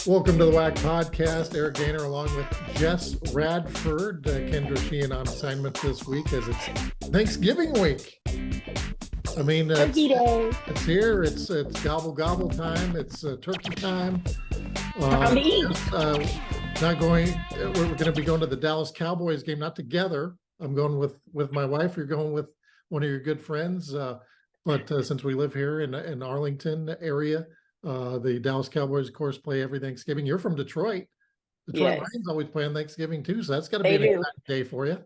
Welcome to the WAC podcast. Eric Gaynor along with Jess Radford. Kendra Sheehan on assignment this week as it's Thanksgiving week. I mean, it's here. It's gobble gobble time. It's turkey time. Time to eat. Not going. We're going to be going to the Dallas Cowboys game, not together. I'm going with my wife. You're going with one of your good friends. But since we live here in Arlington area. The Dallas Cowboys, of course, play every Thanksgiving. You're from Detroit. Detroit Lions always play on Thanksgiving too, so that's got to be an exciting day for you.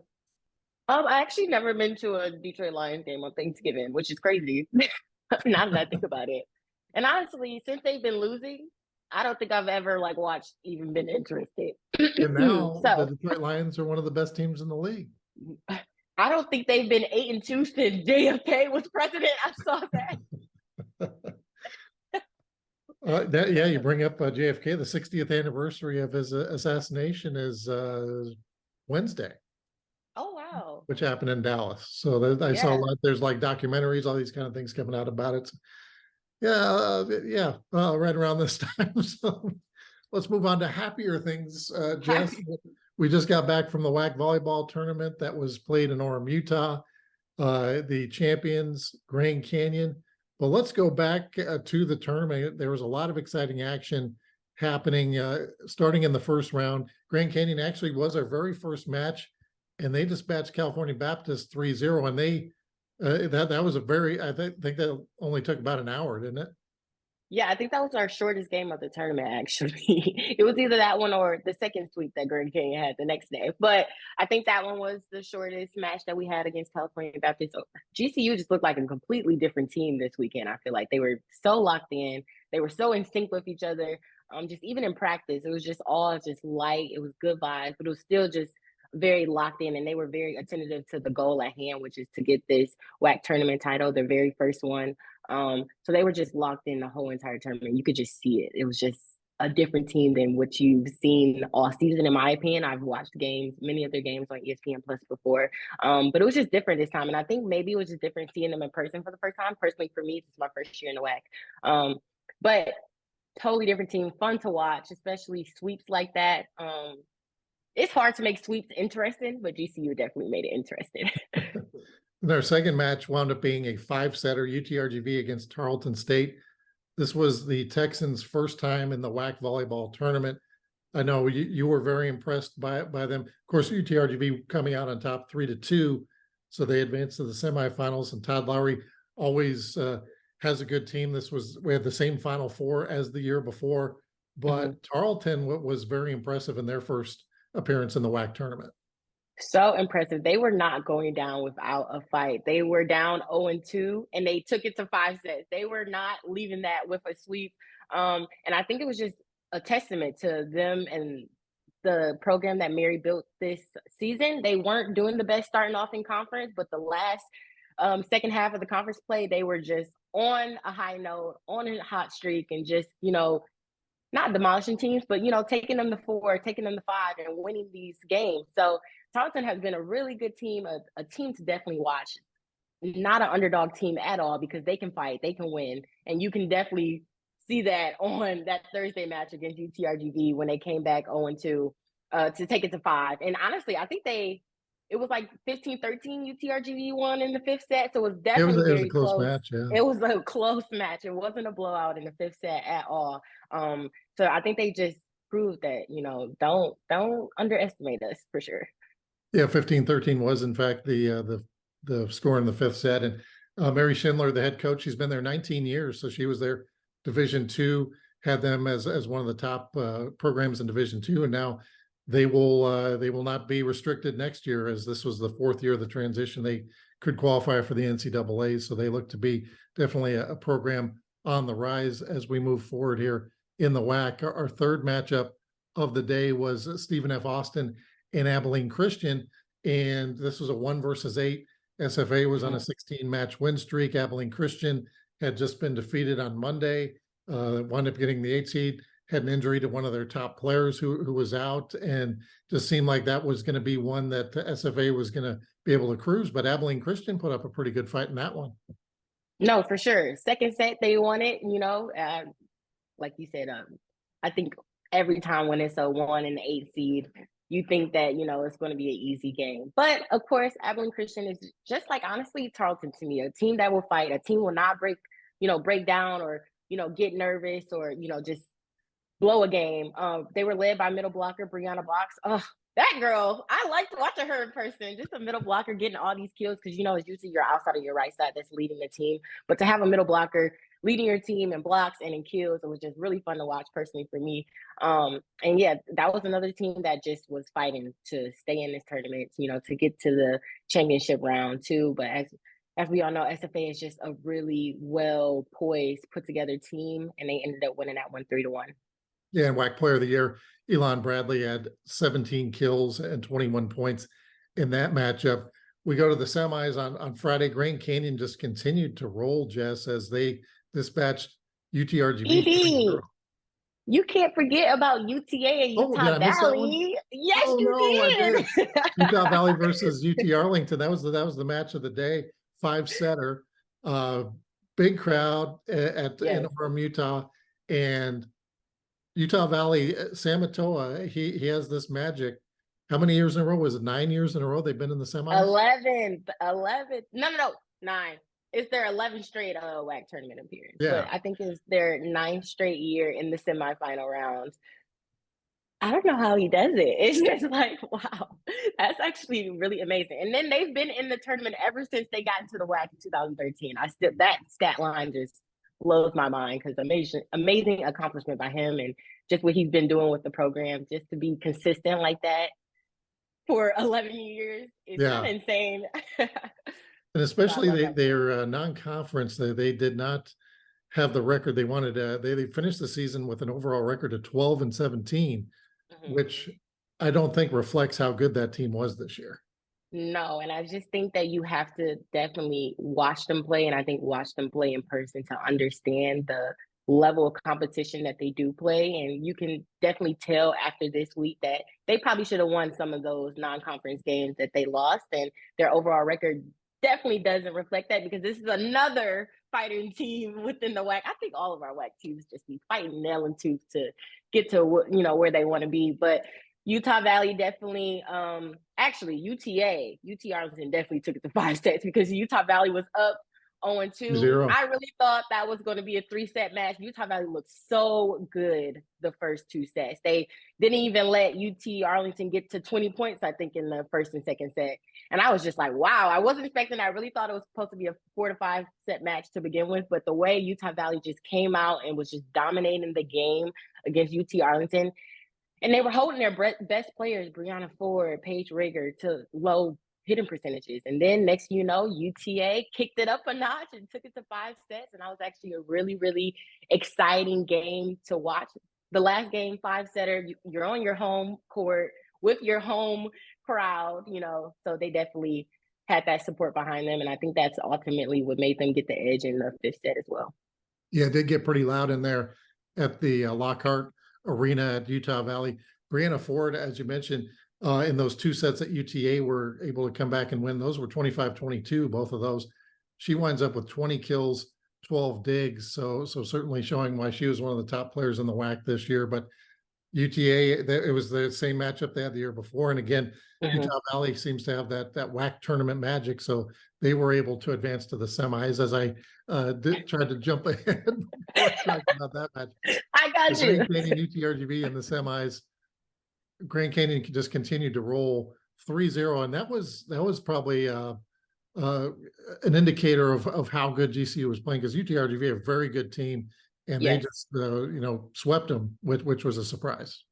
I actually never been to a Detroit Lions game on Thanksgiving, which is crazy. Now that I think about it. And honestly, since they've been losing, I don't think I've ever watched, even been interested. And now the Detroit Lions are one of the best teams in the league. I don't think they've been 8-2 since JFK was president. I saw that. You bring up JFK. The 60th anniversary of his assassination is Wednesday. Oh wow! Which happened in Dallas. So I saw a lot. There's documentaries, all these kind of things coming out about it. So, right around this time. So let's move on to happier things. Jess, we just got back from the WAC volleyball tournament that was played in Orem, Utah. The champions, Grand Canyon. Well, let's go back to the tournament. There was a lot of exciting action happening starting in the first round. Grand Canyon actually was our very first match, and they dispatched California Baptist 3-0. And they that was a very, I think that only took about an hour, didn't it? Yeah, I think that was our shortest game of the tournament, actually. It was either that one or the second sweep that Grand Canyon had the next day. But I think that one was the shortest match that we had against California Baptist. So GCU just looked like a completely different team this weekend. I feel like they were so locked in. They were so in sync with each other. Just even in practice, it was just all just light. It was good vibes, but it was still just very locked in, and they were very attentive to the goal at hand, which is to get this WAC tournament title, their very first one. So they were just locked in the whole entire tournament. You could just see it. It was just a different team than what you've seen all season, in my opinion. I've watched many of their games on ESPN Plus before, but it was just different this time. And I think maybe it was just different seeing them in person for the first time. Personally, for me, this is my first year in the WAC. But totally different team, fun to watch, especially sweeps like that. It's hard to make sweeps interesting, but GCU definitely made it interesting. Their second match wound up being a 5-setter, UTRGV against Tarleton State. This was the Texans' first time in the WAC volleyball tournament. I know you were very impressed by them. Of course, UTRGV coming out on top 3-2, so they advanced to the semifinals. And Todd Lowry always has a good team. We had the same Final Four as the year before, but Tarleton was very impressive in their first appearance in the WAC tournament. So impressive. They were not going down without a fight. They were down 0-2, and they took it to 5 sets. They were not leaving that with a sweep. And I think it was just a testament to them and the program that Mary built this season. They weren't doing the best starting off in conference, but the last second half of the conference play, they were just on a high note, on a hot streak, and just, not demolishing teams, but, taking them to 4, taking them to 5, and winning these games. So Tarleton has been a really good team, a team to definitely watch. Not an underdog team at all, because they can fight, they can win. And you can definitely see that on that Thursday match against UTRGV when they came back 0-2 to take it to 5. And honestly, I think it was 15-13 UTRGV won in the 5th set. So it was definitely very a close match. Yeah. It was a close match. It wasn't a blowout in the 5th set at all. So I think they just proved that, don't underestimate us for sure. Yeah, 15-13 was in fact the score in the 5th set. And Mary Schindler, the head coach, she's been there 19 years. So she was there Division II, had them as one of the top programs in Division II, and now they will not be restricted next year, as this was the 4th year of the transition. They could qualify for the NCAA, so they look to be definitely a program on the rise as we move forward here in the WAC. Our third matchup of the day was Stephen F. Austin and Abilene Christian, and this was a 1-8. SFA was on a 16-match win streak. Abilene Christian had just been defeated on Monday, wound up getting the 8th seed, had an injury to one of their top players who was out, and just seemed like that was going to be one that the SFA was going to be able to cruise. But Abilene Christian put up a pretty good fight in that one. No, for sure. Second set, they won it, like you said, I think every time when it's a 1 and 8 seed, you think that, it's going to be an easy game. But of course, Abilene Christian is just like, honestly, Tarleton to me, a team that will fight, a team will not break down or, get nervous or, just blow a game. They were led by middle blocker Brianna Box. Oh, that girl, I liked watching her in person. Just a middle blocker getting all these kills because it's usually your outside of your right side that's leading the team. But to have a middle blocker leading your team in blocks and in kills, it was just really fun to watch personally for me. And yeah, that was another team that just was fighting to stay in this tournament, to get to the championship round too. But as we all know, SFA is just a really well poised, put together team, and they ended up winning that one 3-1. Yeah, and WAC Player of the Year, Elon Bradley had 17 kills and 21 points in that matchup. We go to the semis on Friday. Grand Canyon just continued to roll, Jess, as they dispatched UTRGV. ED, you can't forget about UTA and Utah Valley. Yes, oh, you no, did. I did. Utah Valley versus UT Arlington. That was the match of the day. 5-setter, big crowd in Orem, Utah, and Utah Valley, Sam Atoa, he has this magic. How many years in a row? Was it 9 years in a row they've been in the semis? 11. No, 9. It's their 11th straight WAC tournament appearance. Yeah. But I think it's their 9th straight year in the semifinal rounds. I don't know how he does it. It's just like, wow, that's actually really amazing. And then they've been in the tournament ever since they got into the WAC in 2013. That stat line just blows my mind because amazing accomplishment by him and just what he's been doing with the program, just to be consistent like that for 11 years is kind of insane. And especially they're non-conference. They did not have the record they wanted. They finished the season with an overall record of 12-17, which I don't think reflects how good that team was this year. No, and I just think that you have to definitely watch them play, and I think watch them play in person to understand the level of competition that they do play. And you can definitely tell after this week that they probably should have won some of those non-conference games that they lost, and their overall record definitely doesn't reflect that because this is another fighting team within the WAC. I think all of our WAC teams just be fighting nail and tooth to get to where they want to be, but Utah Valley definitely, actually UT Arlington definitely took it to 5 sets because Utah Valley was up 0-2. I really thought that was going to be a 3-set match. Utah Valley looked so good the first 2 sets. They didn't even let UT Arlington get to 20 points, I think, in the first and second set. And I was just like, wow, I wasn't expecting that. I really thought it was supposed to be a 4 to 5 set match to begin with. But the way Utah Valley just came out and was just dominating the game against UT Arlington, and they were holding their best players, Brianna Ford, Paige Rigger, to low hitting percentages. And then next UTA kicked it up a notch and took it to 5 sets. And that was actually a really, really exciting game to watch. The last game, 5-setter, you're on your home court with your home crowd, so they definitely had that support behind them. And I think that's ultimately what made them get the edge in the 5th set as well. Yeah, it did get pretty loud in there at the Lockhart Arena at Utah Valley. Brianna Ford, as you mentioned, in those 2 sets that UTA were able to come back and win, those were 25-22, both of those. She winds up with 20 kills, 12 digs. So certainly showing why she was one of the top players in the WAC this year. But UTA, it was the same matchup they had the year before. And again, Utah Valley seems to have that WAC tournament magic. So they were able to advance to the semis as I tried to jump ahead about that match. I got you. Grand Canyon UTRGV in the semis. Grand Canyon just continued to roll 3-0. And that was probably an indicator of how good GCU was playing because UTRGV, a very good team. And they just, swept them, which was a surprise.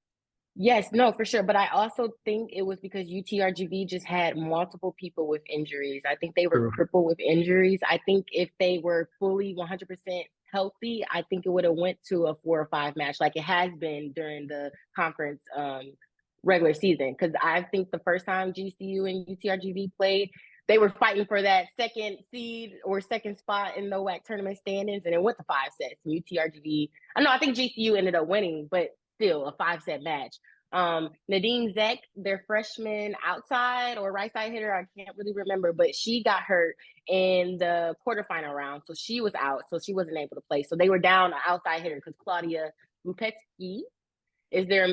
Yes, no, for sure. But I also think it was because UTRGV just had multiple people with injuries. I think they were crippled with injuries. I think if they were fully 100% healthy, I think it would have went to a 4 or 5 match like it has been during the conference regular season. Because I think the first time GCU and UTRGV played, they were fighting for that second seed or second spot in the WAC tournament standings, and it went to 5 sets. UTRGV, I think GCU ended up winning, but still a 5-set match. Nadine Zek, their freshman outside or right side hitter, I can't really remember, but she got hurt in the quarterfinal round. So she was out. So she wasn't able to play. So they were down an outside hitter because Claudia Lupetsky is their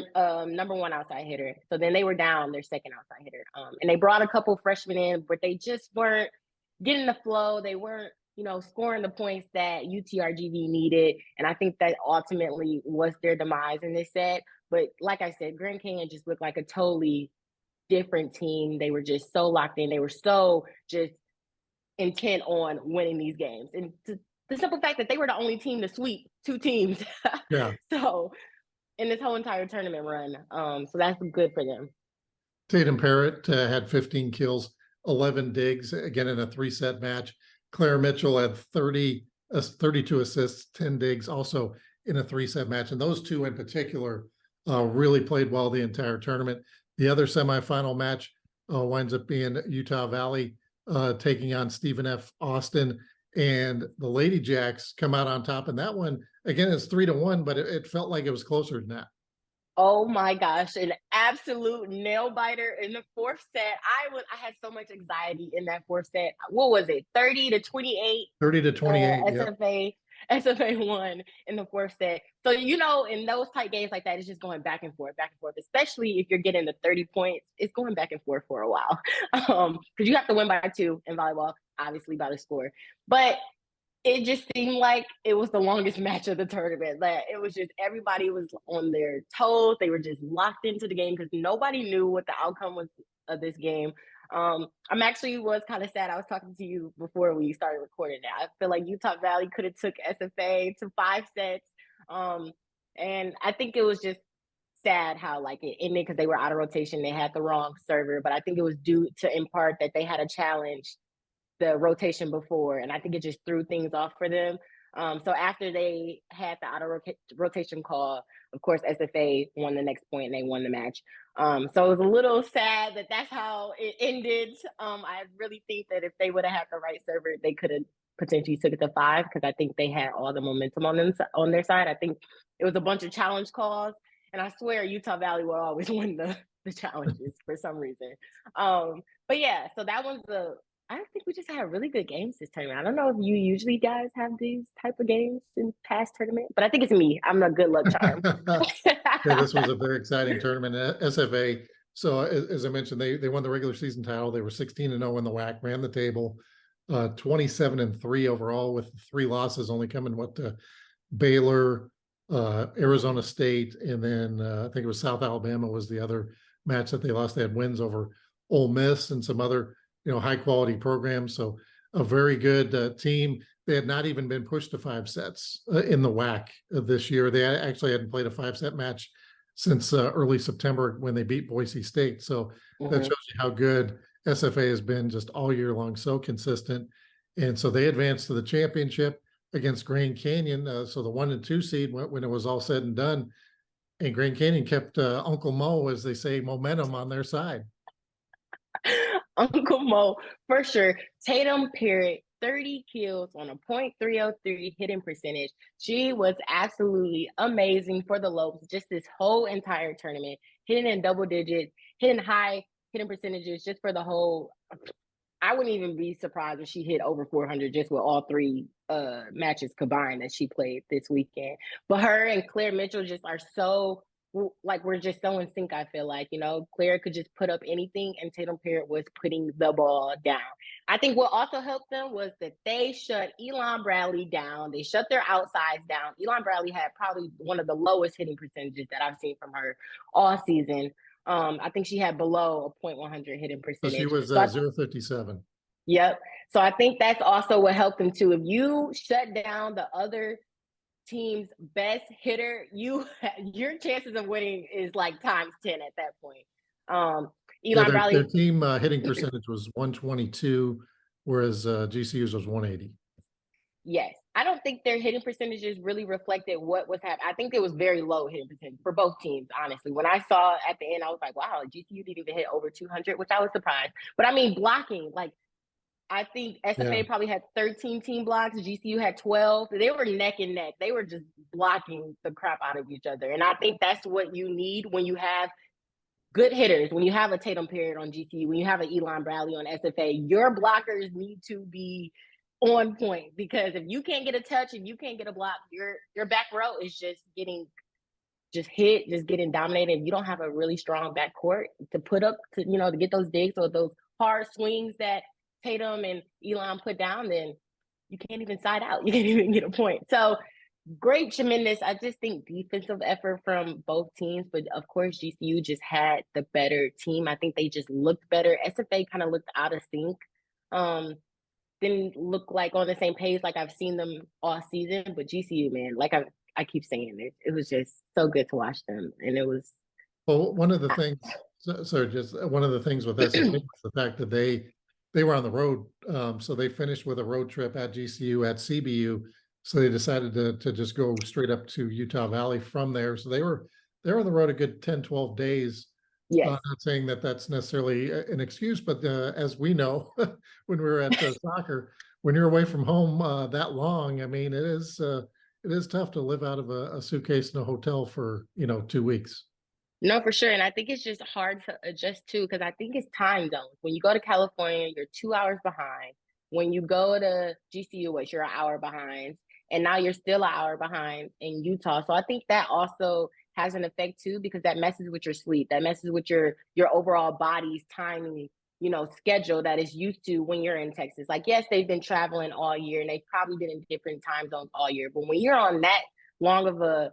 number one outside hitter. So then they were down their second outside hitter. And they brought a couple freshmen in, but they just weren't getting the flow. They weren't, scoring the points that UTRGV needed. And I think that ultimately was their demise in this set. But like I said, Grand Canyon just looked like a totally different team. They were just so locked in. They were so just intent on winning these games. And the simple fact that they were the only team to sweep two teams. Yeah. So in this whole entire tournament run. So that's good for them. Tatum Parrott had 15 kills, 11 digs, again in a 3-set match. Claire Mitchell had 32 assists, 10 digs, also in a 3-set match. And those two in particular really played well the entire tournament. The other semifinal match winds up being Utah Valley taking on Stephen F. Austin. And the Lady Jacks come out on top. And that one, again, it's 3-1, but it felt like it was closer than that. Oh my gosh, an absolute nail biter in the fourth set. I had so much anxiety in that fourth set. What was it? 30-28. 30-28. SFA won in the fourth set. So, in those tight games like that, it's just going back and forth, especially if you're getting the 30 points. It's going back and forth for a while. Because you have to win by 2 in volleyball, obviously by the score. But it just seemed like it was the longest match of the tournament. Like, it was just everybody was on their toes. They were just locked into the game because nobody knew what the outcome was of this game. I'm actually was kind of sad. I was talking to you before we started recording that. I feel like Utah Valley could have took SFA to 5 sets. And I think it was just sad how it ended because they were out of rotation. They had the wrong server, but I think it was due to in part that they had a challenge the rotation before, and I think it just threw things off for them. So after they had the auto rotation call, of course, SFA won the next point and they won the match. So it was a little sad that that's how it ended. I really think that if they would have had the right server, they could have potentially took it to 5 because I think they had all the momentum on their side. I think it was a bunch of challenge calls, and I swear Utah Valley will always win the challenges for some reason. But yeah, so that was I think we just had really good games this tournament. I don't know if you usually guys have these type of games in past tournament, but I think it's me. I'm a good luck charm. Yeah, this was a very exciting tournament. SFA. So as I mentioned, they won the regular season title. They were 16-0 in the WAC, ran the table, 27-3 overall, with 3 losses only coming to Baylor, Arizona State, and then I think it was South Alabama was the other match that they lost. They had wins over Ole Miss and some other high quality programs. So a very good team. They had not even been pushed to 5 sets in the WAC this year. They actually hadn't played a 5-set match since early September when they beat Boise State. So that shows you how good SFA has been just all year long, so consistent. And so they advanced to the championship against Grand Canyon. So the 1 and 2 seed when it was all said and done. And Grand Canyon kept Uncle Mo, as they say, momentum on their side. Uncle Mo, for sure. Tatum Parrott, 30 kills on a .303 hitting percentage. She was absolutely amazing for the Lopes just this whole entire tournament, hitting in double digits, hitting high hitting percentages just for the whole. I wouldn't even be surprised if she hit over 400 just with all 3 matches combined that she played this weekend. But her and Claire Mitchell just are so we're just so in sync. I feel like Claire could just put up anything, and Tatum Parrott was putting the ball down. I think what also helped them was that they shut Elon Bradley down. They shut their outsides down. Elon Bradley had probably one of the lowest hitting percentages that I've seen from her all season. I think she had below a .100 hitting percentage. So she was 0.57. Yep. So I think that's also what helped them too. If you shut down the other team's best hitter, your chances of winning is like times 10 at that point. Their team hitting percentage was 122, whereas GCU's was 180. Yes. I don't think their hitting percentages really reflected what was happening. I think it was very low hitting percentage for both teams, honestly. When I saw at the end, I was like, wow, GCU didn't even hit over 200, which I was surprised. But I mean, blocking, I think SFA probably had 13 team blocks. GCU had 12. They were neck and neck. They were just blocking the crap out of each other. And I think that's what you need when you have good hitters, when you have a Tatum Perrott on GCU, when you have an Elon Bradley on SFA, your blockers need to be on point, because if you can't get a touch and you can't get a block, your back row is just getting getting dominated. If you don't have a really strong backcourt to put up to get those digs or those hard swings that Tatum and Elon put down, then you can't even side out. You can't even get a point. So great, tremendous. I just think defensive effort from both teams, but of course GCU just had the better team. I think they just looked better. SFA kind of looked out of sync. Didn't look like on the same page like I've seen them all season, but GCU, man, like I keep saying it was just so good to watch them, and it was. Well, one of the things, just one of the things with SFA was the fact that they were on the road, so they finished with a road trip at GCU at CBU. So they decided to just go straight up to Utah Valley from there. So they're on the road a good 10, 12 days. Yes. Not saying that that's necessarily an excuse, but as we know, when we were at soccer, when you're away from home that long, I mean, it is tough to live out of a suitcase in a hotel for 2 weeks. No, for sure. And I think it's just hard to adjust to, because I think it's time zones. When you go to California, you're 2 hours behind. When you go to GCU, you're an hour behind. And now you're still an hour behind in Utah. So I think that also has an effect too, because that messes with your sleep. That messes with your overall body's timing, schedule that is used to when you're in Texas. Like, yes, they've been traveling all year and they've probably been in different time zones all year. But when you're on that long of a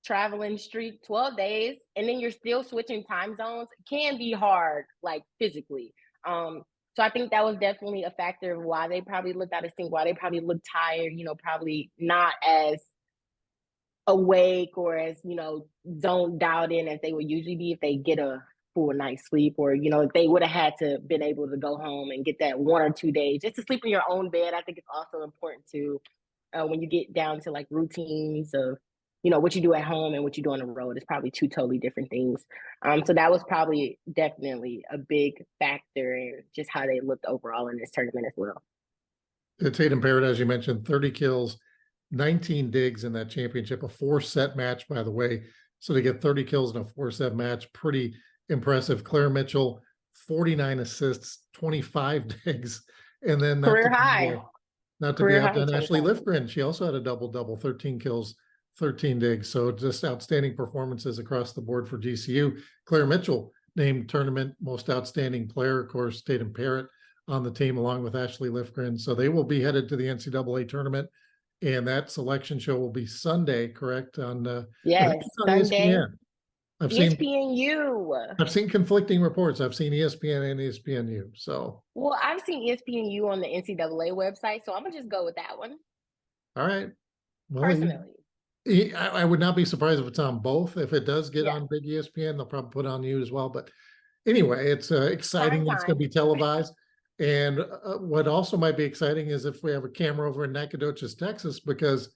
traveling streak, 12 days, and then you're still switching time zones, it can be hard, like physically. So I think that was definitely a factor of why they probably looked out of sync, why they probably looked tired, probably not as awake or as, zoned out in as they would usually be if they get a full night's sleep, or, if they would have had to been able to go home and get that 1 or 2 days just to sleep in your own bed. I think it's also important to, when you get down to like routines of, what you do at home and what you do on the road is probably two totally different things. So that was probably definitely a big factor in just how they looked overall in this tournament as well. Tatum Perrott, as you mentioned, 30 kills, 19 digs in that championship, a 4-set match, by the way. So to get 30 kills in a 4-set match, pretty impressive. Claire Mitchell, 49 assists, 25 digs. And then career high. Not to be outdone, Ashley Lifgren, she also had a double-double, 13 kills, 13 digs. So just outstanding performances across the board for GCU. Claire Mitchell named tournament most outstanding player. Of course, Tatum Perrott on the team along with Ashley Lifgren. So they will be headed to the NCAA tournament. And that selection show will be Sunday, correct? Yes, Sunday. ESPN. I've seen conflicting reports. I've seen ESPN and ESPNU. So well, I've seen ESPNU on the NCAA website, so I'm gonna just go with that one. All right. Well, personally, I would not be surprised if it's on both. If it does get on big ESPN, they'll probably put on you as well. But anyway, it's exciting. It's going to be televised. And what also might be exciting is if we have a camera over in Nacogdoches, Texas, because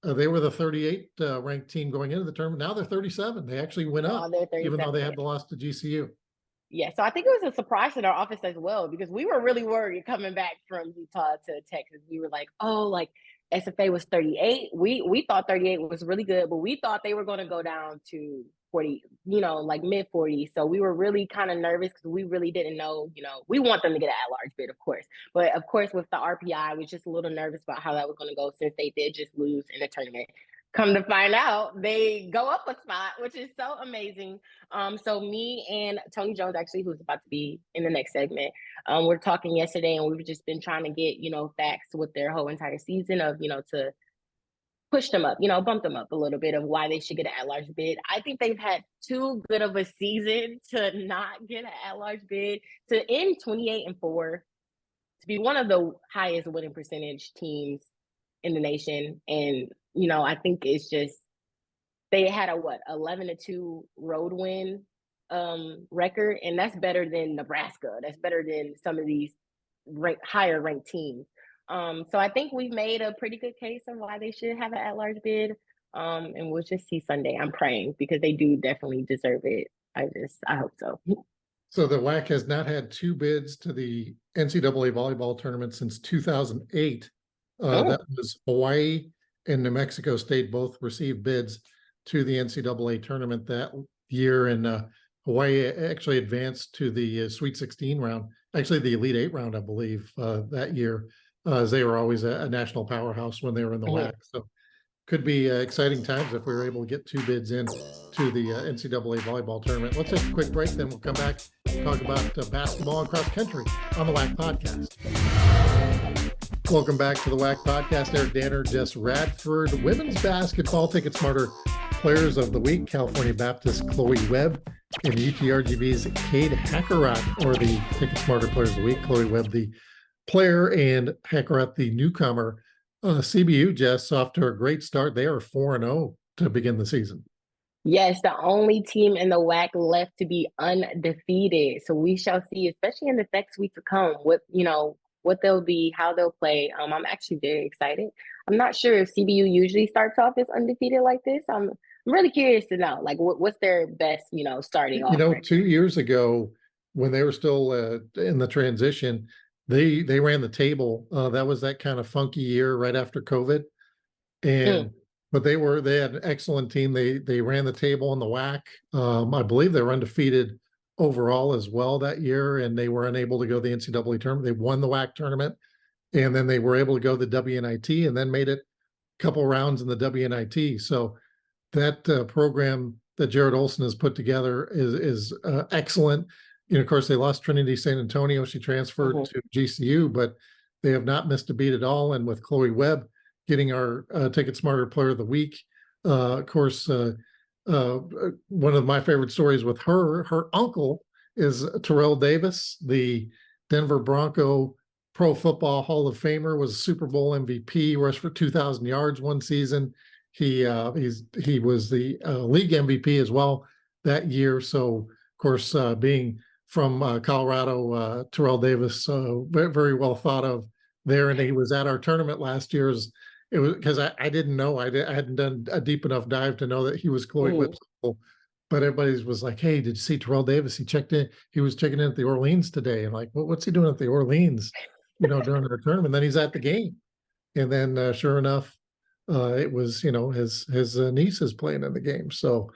they were the 38 ranked team going into the tournament. Now they're 37. They actually went up, even though they had the loss to GCU. Yeah, so I think it was a surprise in our office as well, because we were really worried coming back from Utah to Texas. We were like, oh, like SFA was 38. We thought 38 was really good, but we thought they were going to go down to 40, like mid 40s. So we were really kind of nervous because we really didn't know, we want them to get an at-large bid, of course. But of course, with the RPI, I was just a little nervous about how that was going to go, since they did just lose in the tournament. Come to find out, they go up a spot, which is so amazing. So me and Tony Jones, actually, who's about to be in the next segment, we're talking yesterday, and we've just been trying to get, facts with their whole entire season of, to push them up, bump them up a little bit of why they should get an at-large bid. I think they've had too good of a season to not get an at-large bid, to end 28-4, to be one of the highest winning percentage teams in the nation. And, I think it's just, they had a 11-2 road win record, and that's better than Nebraska. That's better than some of these higher ranked teams. So I think we've made a pretty good case of why they should have an at-large bid. And we'll just see Sunday. I'm praying, because they do definitely deserve it. I hope so. So the WAC has not had 2 bids to the NCAA volleyball tournament since 2008. That was Hawaii and New Mexico State both received bids to the NCAA tournament that year. And Hawaii actually advanced to the Sweet 16 round, actually the Elite Eight round, I believe, that year, as they were always a national powerhouse when they were in the WAC. So could be exciting times if we were able to get 2 bids in to the NCAA volleyball tournament. Let's take a quick break, then we'll come back and talk about basketball and cross country on the WAC podcast. Welcome back to the WAC podcast. Eric Danner, Jess Radford. Women's basketball Ticket Smarter Players of the Week, California Baptist Chloe Webb, and UTRGV's Cade Hackerat, or the Ticket Smarter Players of the Week. Chloe Webb, the player, and Hackerat, the newcomer. CBU, Jess, off to a great start. They are 4-0 to begin the season. Yes, the only team in the WAC left to be undefeated. So we shall see, especially in the next week to come, what they'll be, how they'll play. I'm actually very excited. I'm not sure if CBU usually starts off as undefeated like this. I'm really curious to know, like, what's their best, starting off. 2 years ago, when they were still in the transition, they ran the table. That was that kind of funky year right after COVID, and but they had an excellent team. They ran the table in the WAC. I believe they were undefeated overall as well that year, and they were unable to go to the NCAA tournament. They won the WAC tournament, and then they were able to go to the WNIT, and then made it a couple rounds in the WNIT. So that program that Jared Olson has put together is excellent. Of course, they lost Trinity San Antonio. She transferred to GCU, but they have not missed a beat at all. And with Chloe Webb getting our Ticket Smarter Player of the Week, of course, one of my favorite stories with her uncle is Terrell Davis, the Denver Bronco Pro Football Hall of Famer, was a Super Bowl MVP, rushed for 2,000 yards one season. He was the league MVP as well that year. So, of course, being from Colorado, Terrell Davis, very, very well thought of there. And he was at our tournament last year. It was because I didn't know, I hadn't done a deep enough dive to know that he was Chloe Webb's uncle. But everybody was like, "Hey, did you see Terrell Davis? He was checking in at the Orleans today." And like, what's he doing at the Orleans, during the tournament? Then he's at the game. And then sure enough, it was, his niece is playing in the game. So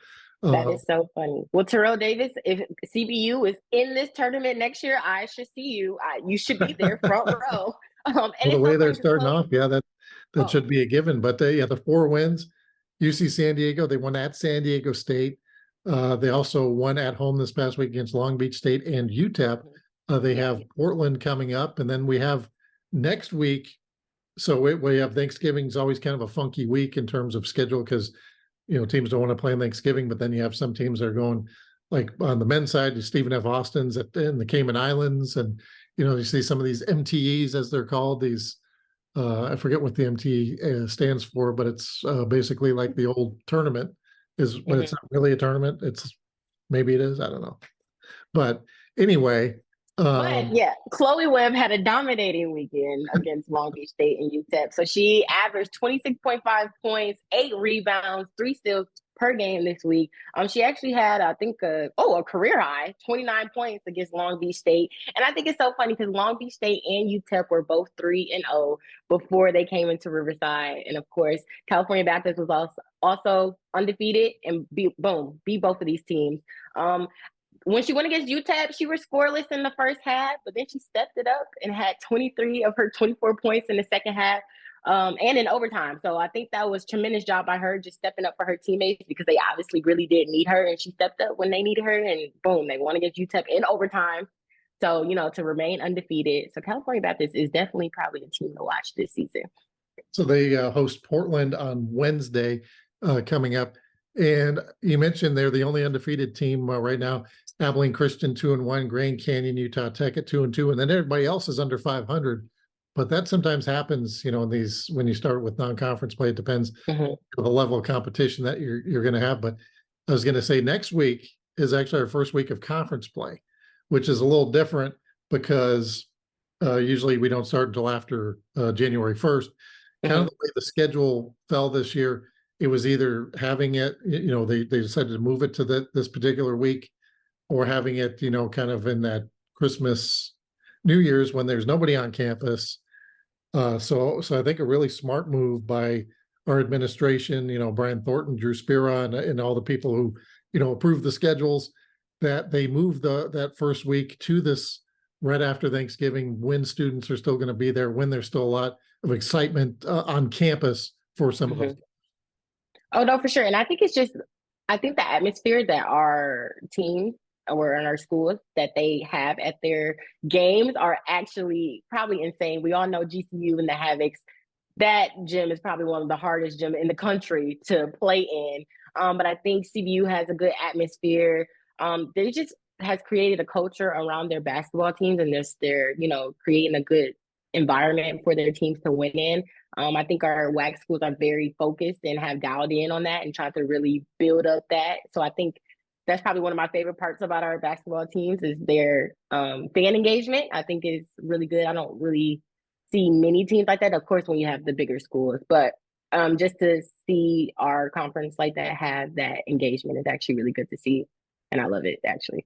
that is so funny. Well, Terrell Davis, if CBU is in this tournament next year, I should see you. You should be there front row. And the way they're starting off, that should be a given. But the 4 wins, UC San Diego, they won at San Diego State. They also won at home this past week against Long Beach State and UTEP. They have Portland coming up, and then we have next week. So we have Thanksgiving is always kind of a funky week in terms of schedule because, teams don't want to play on Thanksgiving, but then you have some teams that are going, like on the men's side, Stephen F. Austin's in the Cayman Islands, and you see some of these MTEs as they're called. These I forget what the MTE stands for, but it's basically like the old tournament but it's not really a tournament. Maybe it is. I don't know. But anyway. Chloe Webb had a dominating weekend against Long Beach State and UTEP. So she averaged 26.5 points, 8 rebounds, 3 steals per game this week. She actually had, I think, a career high, 29 points against Long Beach State. And I think it's so funny because Long Beach State and UTEP were both 3-0 before they came into Riverside. And of course, California Baptist was also undefeated and beat both of these teams. When she went against UTEP, she was scoreless in the first half, but then she stepped it up and had 23 of her 24 points in the second half and in overtime. So I think that was a tremendous job by her just stepping up for her teammates because they obviously really did need her, and she stepped up when they needed her, and boom, they won against UTEP in overtime. So, to remain undefeated. So California Baptist is definitely probably a team to watch this season. So they host Portland on Wednesday coming up. And you mentioned they're the only undefeated team right now. Abilene Christian 2-1, Grand Canyon, Utah Tech at 2-2, and then everybody else is under 500. But that sometimes happens, in these when you start with non-conference play. It depends on the level of competition that you're going to have. But I was going to say next week is actually our first week of conference play, which is a little different because usually we don't start until after January 1st. Kind of the way the schedule fell this year, it was either having it, they decided to move it to this particular week, or having it, kind of in that Christmas, New Year's when there's nobody on campus. So I think a really smart move by our administration, Brian Thornton, Drew Spira, and all the people who, approved the schedules. that they moved that first week to this right after Thanksgiving, when students are still going to be there, when there's still a lot of excitement on campus for some of those. Oh no, for sure. And I think I think the atmosphere that our teams or in our schools that they have at their games are actually probably insane. We all know GCU and the Havocs. That gym is probably one of the hardest gym in the country to play in. But I think CBU has a good atmosphere. They just has created a culture around their basketball teams, and they're creating a good environment for their teams to win in. I think our WAC schools are very focused and have dialed in on that and trying to really build up that. So I think that's probably one of my favorite parts about our basketball teams is their fan engagement. I think is really good. I don't really see many teams like that. Of course, when you have the bigger schools, but just to see our conference like that have that engagement is actually really good to see, and I love it actually.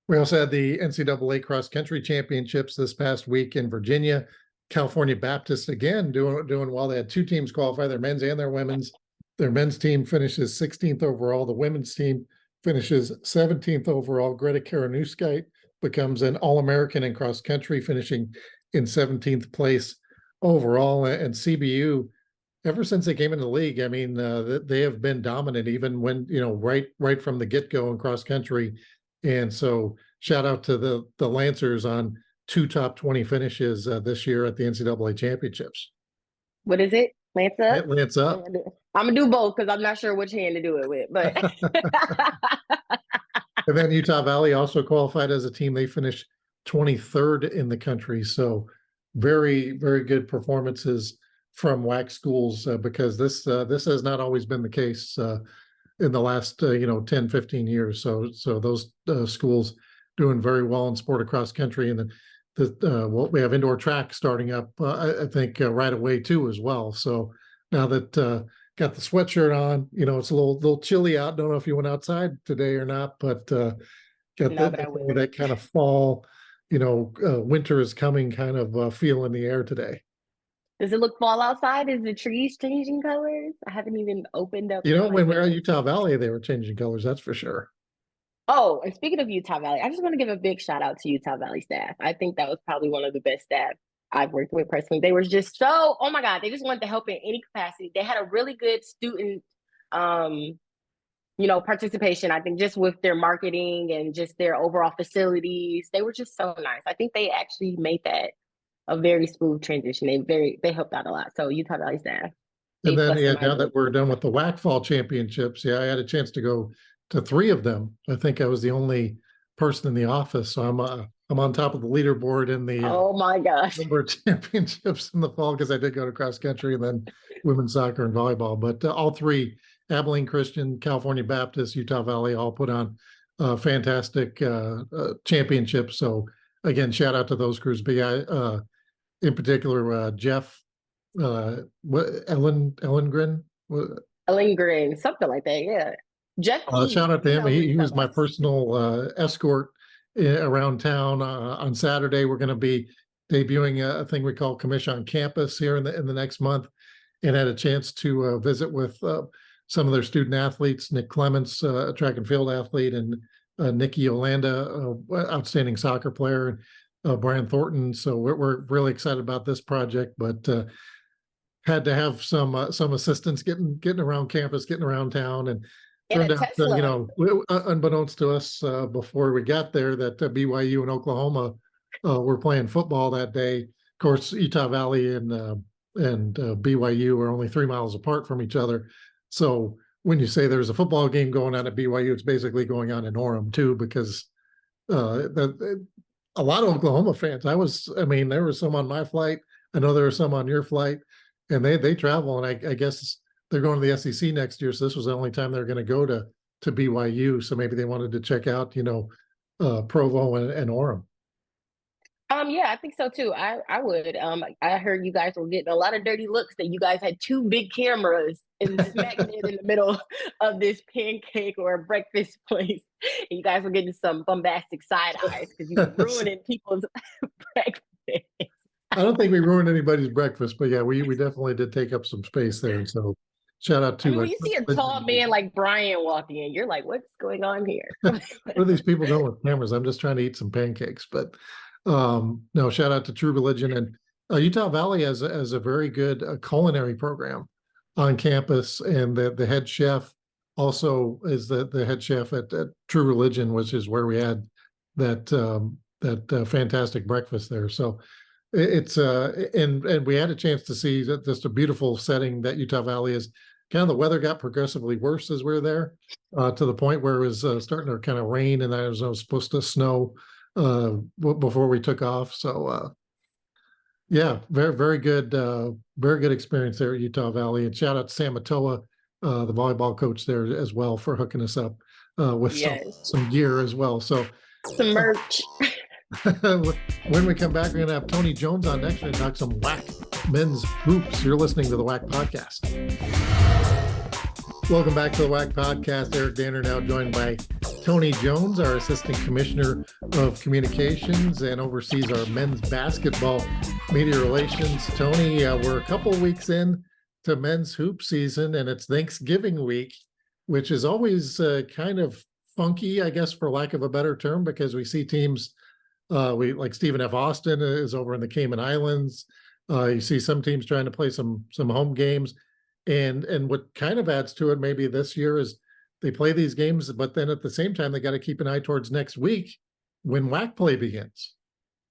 We also had the NCAA cross country championships this past week in Virginia. California Baptist again doing well. They had two teams qualify, their men's and their women's. Their men's team finishes 16th overall. The women's team finishes 17th overall. Greta Karanuskite becomes an All-American in cross country, finishing in 17th place overall. And CBU, ever since they came into the league, I mean, they have been dominant, even when, right from the get-go in cross country. And so shout out to the Lancers on 2 top 20 finishes this year at the NCAA championships. What is it? Lance up? Lance up. I'm gonna do both because I'm not sure which hand to do it with, but And then Utah Valley also qualified as a team. They finished 23rd in the country. So very, very good performances from WAC schools because this has not always been the case in the last 10, 15 years. So those schools doing very well in sport across country, and we have indoor track starting up I think right away too as well. So now that got the sweatshirt on, it's a little chilly out. Don't know if you went outside today or not, but got that kind of fall, winter is coming kind of feel in the air today. Does it look fall outside? Is the trees changing colors? I haven't even opened up. When we were at Utah Valley, they were changing colors. That's for sure. Oh, and speaking of Utah Valley, I just want to give a big shout out to Utah Valley staff. I think that was probably one of the best staff I've worked with personally. They were just oh my God, they just wanted to help in any capacity. They had a really good student, participation. I think just with their marketing and just their overall facilities, they were just so nice. I think they actually made that a very smooth transition. They helped out a lot. So Utah Valley staff. And then now that we're done with the WAC fall championships, I had a chance to go to 3 of them. I think I was the only person in the office, so I'm on top of the leaderboard in the oh my gosh number of championships in the fall because I did go to cross country and then women's soccer and volleyball. But all 3, Abilene Christian, California Baptist, Utah Valley, all put on fantastic championships. So again, shout out to those crews. But in particular, Jeff Ellengren, something like that. Yeah. Jeff. Shout out to him. He was my personal escort around town on Saturday. We're going to be debuting a thing we call Commission on Campus here in the next month, and had a chance to visit with some of their student athletes, Nick Clements, a track and field athlete, and Nikki Yolanda, outstanding soccer player, Brian Thornton. So we're really excited about this project, but had to have some assistance getting around campus, getting around town, and turned out, unbeknownst to us before we got there, that BYU and Oklahoma were playing football that day. Of course, Utah Valley and BYU are only 3 miles apart from each other. So when you say there's a football game going on at BYU, it's basically going on in Orem too, because a lot of Oklahoma fans. There were some on my flight. I know there were some on your flight, and they travel. And I guess they're going to the SEC next year, so this was the only time they're going to go to BYU. So maybe they wanted to check out, Provo and Orem. Yeah, I think so too. I would. I heard you guys were getting a lot of dirty looks that you guys had 2 big cameras in smack dead in the middle of this pancake or breakfast place. And you guys were getting some bombastic side eyes because you were ruining people's breakfast. I don't think we ruined anybody's breakfast, but yeah, we definitely did take up some space there. So shout out I mean, to when you see a tall man like Brian walking in, you're like, what's going on here? where are these people going with cameras? I'm just trying to eat some pancakes. But no, shout out to True Religion. And Utah Valley has a very good culinary program on campus, and the head chef also is the head chef at True Religion, which is where we had that fantastic breakfast there. So it's and we had a chance to see that just a beautiful setting that Utah Valley is. Kind of the weather got progressively worse as we were there, to the point where it was starting to kind of rain, and it was supposed to snow before we took off. So yeah, very good experience there at Utah Valley. And shout out to Sam Matoa, the volleyball coach there as well, for hooking us up with Yes. some gear as well. So Some merch. when we come back, we're going to have Tony Jones on next and talk some WAC men's hoops. You're listening to the WAC podcast. Welcome back to the WAC podcast. Eric Danner now joined by Tony Jones, our Assistant Commissioner of Communications and oversees our men's basketball media relations. Tony, we're a couple weeks in to men's hoop season, and it's Thanksgiving week, which is always kind of funky, I guess, for lack of a better term, because we see teams we like Stephen F. Austin is over in the Cayman Islands. You see some teams trying to play some home games. And what kind of adds to it maybe this year is they play these games, but then at the same time, they got to keep an eye towards next week when WAC play begins.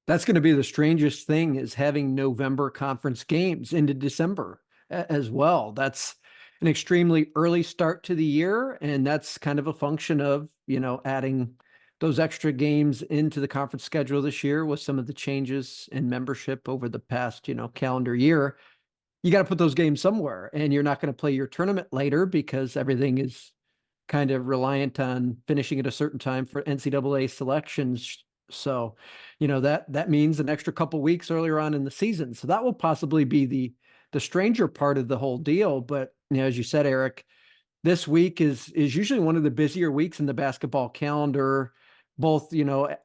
That's going to be the strangest thing, is having November conference games into December as well. That's an extremely early start to the year. And that's kind of a function of, adding those extra games into the conference schedule this year with some of the changes in membership over the past, calendar year. You got to put those games somewhere, and you're not going to play your tournament later because everything is kind of reliant on finishing at a certain time for NCAA selections. So, that means an extra couple weeks earlier on in the season. So that will possibly be the stranger part of the whole deal. But, as you said, Eric, this week is usually one of the busier weeks in the basketball calendar, both,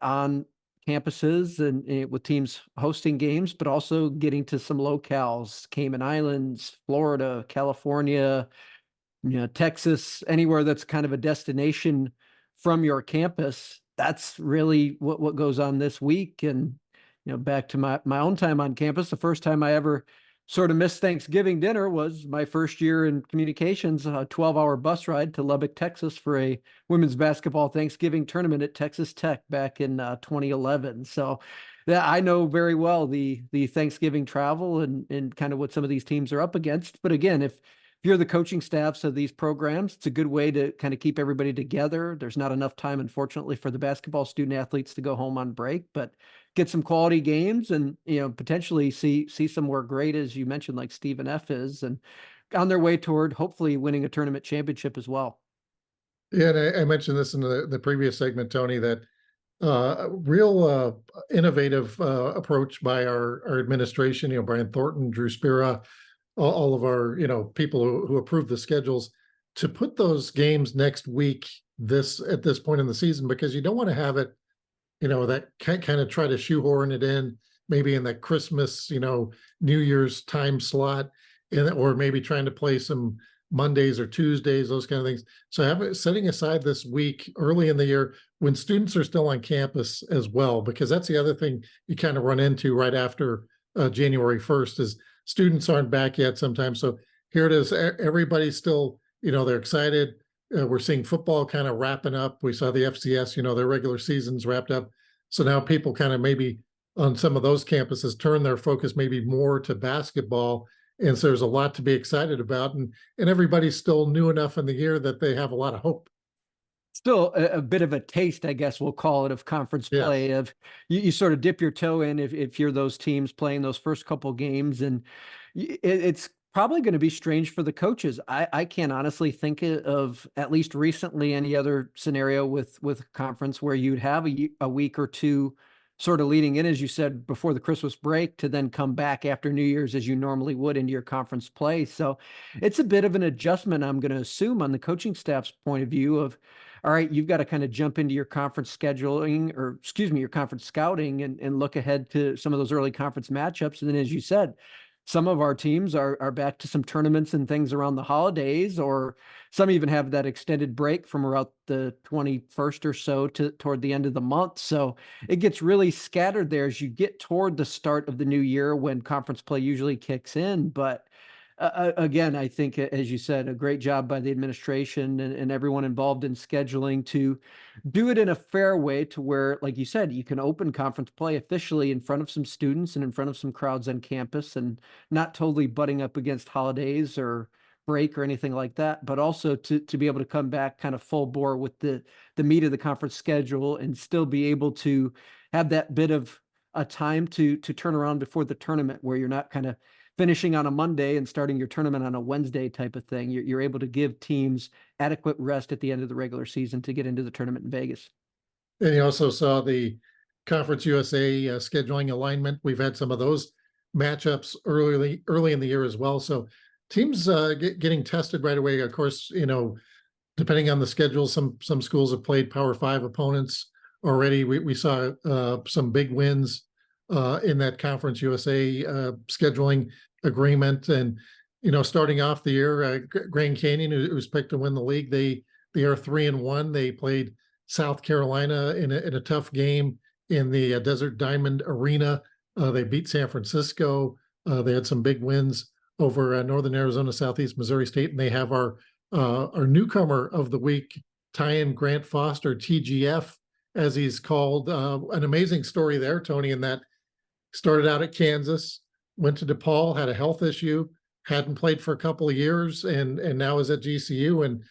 on campuses and with teams hosting games, but also getting to some locales, Cayman Islands, Florida, California, Texas, anywhere that's kind of a destination from your campus. That's really what goes on this week. And, back to my own time on campus, the first time I ever sort of missed Thanksgiving dinner was my first year in communications, a 12-hour bus ride to Lubbock, Texas for a women's basketball Thanksgiving tournament at Texas Tech back in 2011. So yeah, I know very well the Thanksgiving travel and kind of what some of these teams are up against. But again, if you're the coaching staffs of these programs, it's a good way to kind of keep everybody together. There's not enough time, unfortunately, for the basketball student athletes to go home on break, but get some quality games and, potentially see somewhere great, as you mentioned, like Stephen F. is, and on their way toward hopefully winning a tournament championship as well. Yeah, and I mentioned this in the previous segment, Tony, that real innovative approach by our administration, Brian Thornton, Drew Spira, all of our, people who approve the schedules, to put those games next week at this point in the season, because you don't want to have it, that kind of try to shoehorn it in maybe in that Christmas, New Year's time slot, or maybe trying to play some Mondays or Tuesdays, those kind of things. So setting aside this week early in the year when students are still on campus as well, because that's the other thing you kind of run into right after January 1st is students aren't back yet sometimes. So here it is. Everybody's still, they're excited. We're seeing football kind of wrapping up. We saw the FCS, their regular season's wrapped up. So now people kind of maybe on some of those campuses turn their focus maybe more to basketball. And so there's a lot to be excited about. And everybody's still new enough in the year that they have a lot of hope. Still a bit of a taste, I guess we'll call it, of conference play. Yes. Of you sort of dip your toe in if you're those teams playing those first couple games, and it's probably going to be strange for the coaches. I can't honestly think of, at least recently, any other scenario with conference where you'd have a week or two sort of leading in, as you said, before the Christmas break, to then come back after New Year's as you normally would into your conference play. So it's a bit of an adjustment, I'm going to assume, on the coaching staff's point of view of, all right, you've got to kind of jump into your conference scheduling, or your conference scouting, and look ahead to some of those early conference matchups. And then, as you said, some of our teams are back to some tournaments and things around the holidays, or some even have that extended break from around the 21st or so to toward the end of the month. So it gets really scattered there as you get toward the start of the new year when conference play usually kicks in. But again, I think, as you said, a great job by the administration and everyone involved in scheduling to do it in a fair way to where, like you said, you can open conference play officially in front of some students and in front of some crowds on campus, and not totally butting up against holidays or break or anything like that, but also to be able to come back kind of full bore with the meat of the conference schedule and still be able to have that bit of a time to turn around before the tournament, where you're not kind of finishing on a Monday and starting your tournament on a Wednesday type of thing. You're able to give teams adequate rest at the end of the regular season to get into the tournament in Vegas. And you also saw the Conference USA scheduling alignment. We've had some of those matchups early in the year as well. So teams getting tested right away. Of course, depending on the schedule, some schools have played Power 5 opponents already. We saw some big wins in that Conference USA scheduling agreement. And starting off the year, Grand Canyon, who was picked to win the league, they are 3-1. They played South Carolina in a tough game in the Desert Diamond Arena. They beat San Francisco. They had some big wins over Northern Arizona, Southeast Missouri State, and they have our newcomer of the week, Tyan Grant Foster, TGF, as he's called. An amazing story there, Tony, in that started out at Kansas, went to DePaul, had a health issue, hadn't played for a couple of years, and now is at GCU and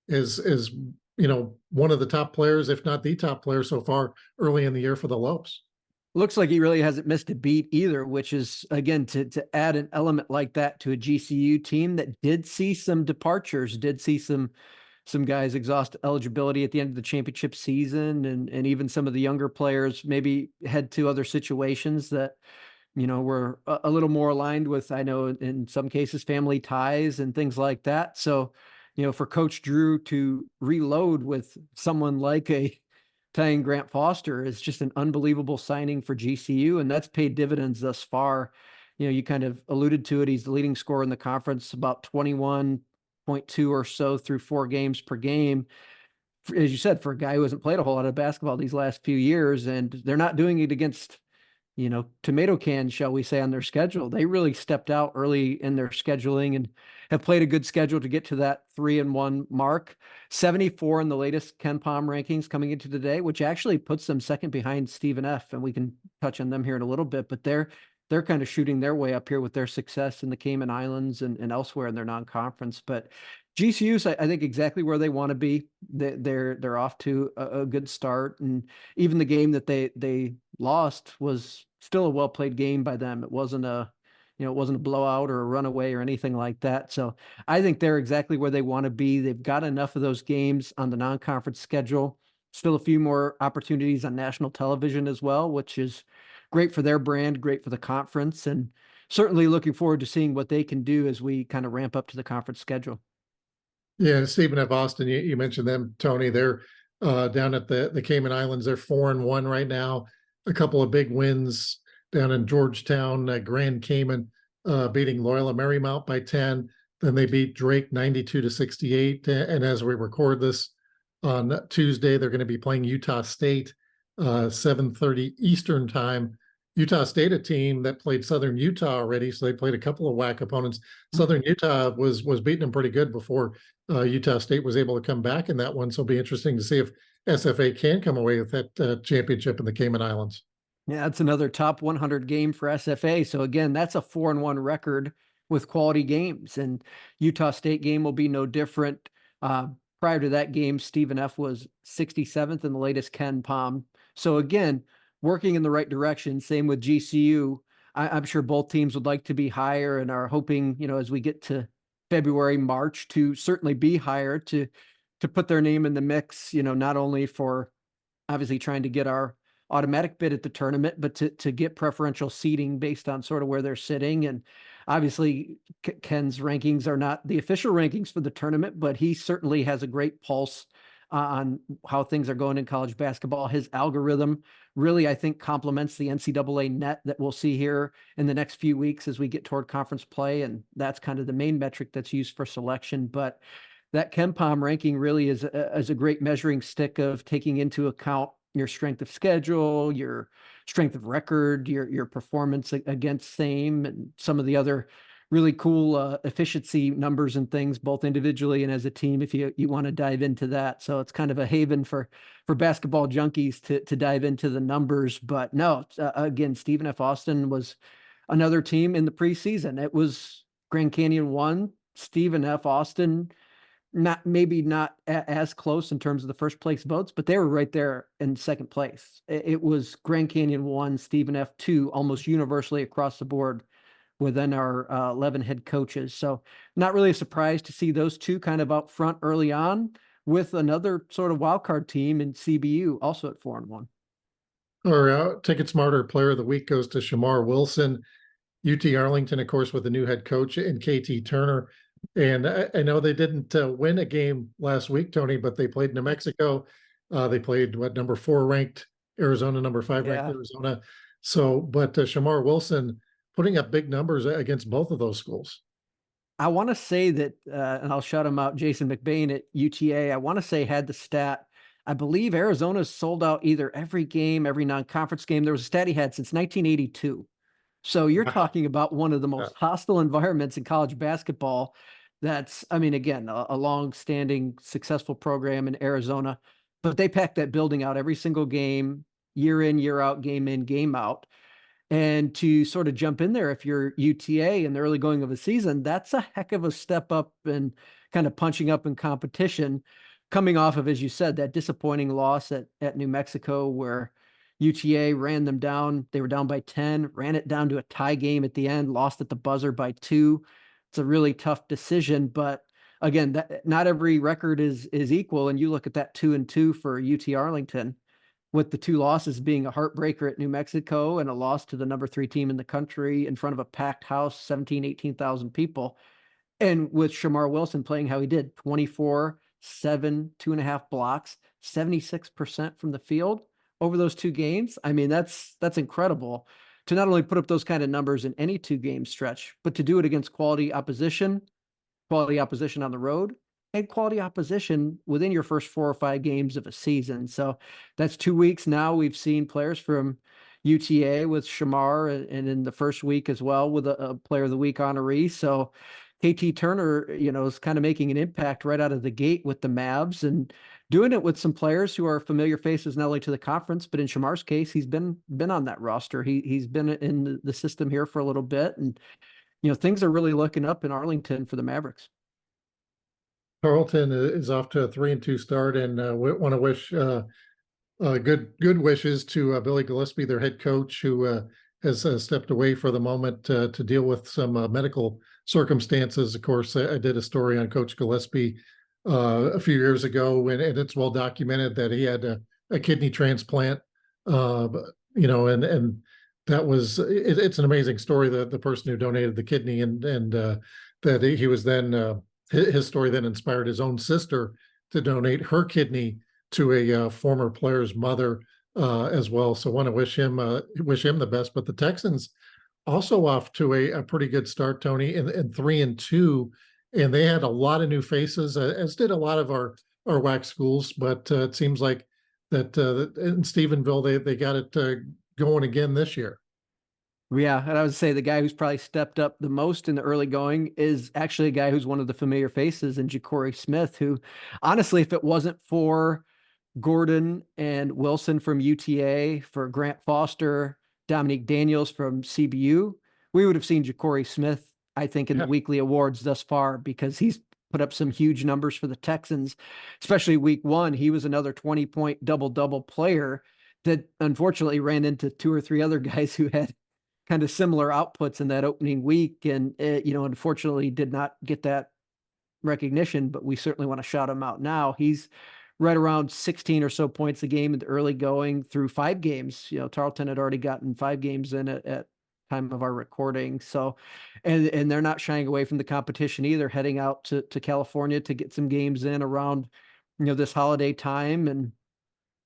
is one of the top players, if not the top player so far early in the year for the Lopes. Looks like he really hasn't missed a beat either, which is, again, to add an element like that to a GCU team that did see some departures, did see some guys exhaust eligibility at the end of the championship season, and even some of the younger players maybe head to other situations that were a little more aligned with, I know in some cases, family ties and things like that. So for Coach Drew to reload with someone like a Tyan Grant Foster is just an unbelievable signing for GCU, and that's paid dividends thus far. You kind of alluded to it. He's the leading scorer in the conference, about 21.2 or so through 4 games per game. As you said, for a guy who hasn't played a whole lot of basketball these last few years, and they're not doing it against tomato cans, shall we say, on their schedule. They really stepped out early in their scheduling and have played a good schedule to get to that 3-1 mark. 74 in the latest KenPom rankings coming into today, which actually puts them second behind Stephen F. And we can touch on them here in a little bit, but they're kind of shooting their way up here with their success in the Cayman Islands and elsewhere in their non-conference. But GCU's, I think, exactly where they want to be. They're off to a good start, and even the game that they lost was still a well played game by them. It wasn't a blowout or a runaway or anything like that. So I think they're exactly where they want to be. They've got enough of those games on the non-conference schedule. Still a few more opportunities on national television as well, which is great for their brand, great for the conference, and certainly looking forward to seeing what they can do as we kind of ramp up to the conference schedule. Yeah, Stephen F. Austin, you mentioned them, Tony. They're down at the Cayman Islands. They're 4-1 right now. A couple of big wins down in Georgetown, Grand Cayman, beating Loyola Marymount by 10. Then they beat Drake 92-68. And as we record this on Tuesday, they're going to be playing Utah State, 7:30 Eastern time. Utah State, a team that played Southern Utah already, so they played a couple of WAC opponents. Southern Utah was beating them pretty good before Utah State was able to come back in that one. So it'll be interesting to see if SFA can come away with that championship in the Cayman Islands. Yeah, that's another top 100 game for SFA. So again, that's a 4-1 record with quality games, and Utah State game will be no different. Prior to that game, Stephen F. was 67th in the latest KenPom. So again, working in the right direction. Same with GCU. I'm sure both teams would like to be higher and are hoping, as we get to February, March, to certainly be higher to put their name in the mix, not only for obviously trying to get our automatic bid at the tournament, but to get preferential seating based on sort of where they're sitting. And obviously Ken's rankings are not the official rankings for the tournament, but he certainly has a great pulse on how things are going in college basketball. His algorithm really, I think, complements the NCAA net that we'll see here in the next few weeks as we get toward conference play. And that's kind of the main metric that's used for selection. But that KenPom ranking really is a great measuring stick of taking into account your strength of schedule, your strength of record, your performance against same, and some of the other really cool efficiency numbers and things, both individually and as a team, if you want to dive into that. So it's kind of a haven for basketball junkies to dive into the numbers. But no, again, Stephen F. Austin was another team in the preseason. It was Grand Canyon 1, Stephen F. Austin, maybe not as close in terms of the first place votes, but they were right there in second place. It was Grand Canyon 1, Stephen F. 2, almost universally across the board within our 11 head coaches. So not really a surprise to see those two kind of out front early on, with another sort of wild card team in CBU also at 4-1. Our Ticket Smarter Player of the Week goes to Shamar Wilson. UT Arlington, of course, with the new head coach and KT Turner. And I know they didn't win a game last week, Tony, but they played New Mexico. They played number 4 ranked Arizona, number 5 ranked Arizona. So, but Shamar Wilson putting up big numbers against both of those schools. I want to say that, and I'll shout him out, Jason McBain at UTA, I want to say had the stat. I believe Arizona's sold out either every game, every non-conference game. There was a stat he had since 1982. So you're talking about one of the most hostile environments in college basketball. That's, I mean, again, a long-standing successful program in Arizona, but they pack that building out every single game, year in, year out, game in, game out. And to sort of jump in there, if you're UTA in the early going of a season, that's a heck of a step up and kind of punching up in competition, coming off of, as you said, that disappointing loss at New Mexico, where UTA ran them down. They were down by 10, ran it down to a tie game at the end, lost at the buzzer by 2. It's a really tough decision, but again, not every record is equal. And you look at that 2-2 for UT Arlington, with the 2 losses being a heartbreaker at New Mexico and a loss to the number 3 team in the country in front of a packed house, 18,000 people. And with Shamar Wilson playing how he did, 24, 7, 2.5 blocks, 76% from the field over those 2 games. I mean, that's incredible to not only put up those kind of numbers in any 2-game stretch, but to do it against quality opposition on the road, and quality opposition within your first 4 or 5 games of a season. So that's 2 weeks now. We've seen players from UTA with Shamar, and in the first week as well with a Player of the Week honoree. So KT Turner, is kind of making an impact right out of the gate with the Mavs, and doing it with some players who are familiar faces not only to the conference, but in Shamar's case, he's been on that roster. He's been in the system here for a little bit, and things are really looking up in Arlington for the Mavericks. Tarleton is off to a 3-2 start, and we want to wish good wishes to Billy Gillespie, their head coach, who has stepped away for the moment to deal with some medical circumstances. Of course, I did a story on Coach Gillespie a few years ago, and it's well documented that he had a kidney transplant. And that was it's an amazing story. The person who donated the kidney, and that he was then. His story then inspired his own sister to donate her kidney to a former player's mother as well. So want to wish him the best. But the Texans also off to a pretty good start, Tony, in 3-2, and they had a lot of new faces, as did a lot of our WAC schools. But it seems like that in Stephenville they got it going again this year. Yeah, and I would say the guy who's probably stepped up the most in the early going is actually a guy who's one of the familiar faces in Ja'Cory Smith, who honestly, if it wasn't for Gordon and Wilson from UTA, for Grant Foster, Dominique Daniels from CBU, we would have seen Ja'Cory Smith, I think, in the weekly awards thus far, because he's put up some huge numbers for the Texans, especially week 1. He was another 20-point double-double player that unfortunately ran into 2 or 3 other guys who had kind of similar outputs in that opening week, and unfortunately did not get that recognition, but we certainly want to shout him out now. He's right around 16 or so points a game in the early going through 5 games. Tarleton had already gotten 5 games in at time of our recording. So, and they're not shying away from the competition either, heading out to California to get some games in around this holiday time, and,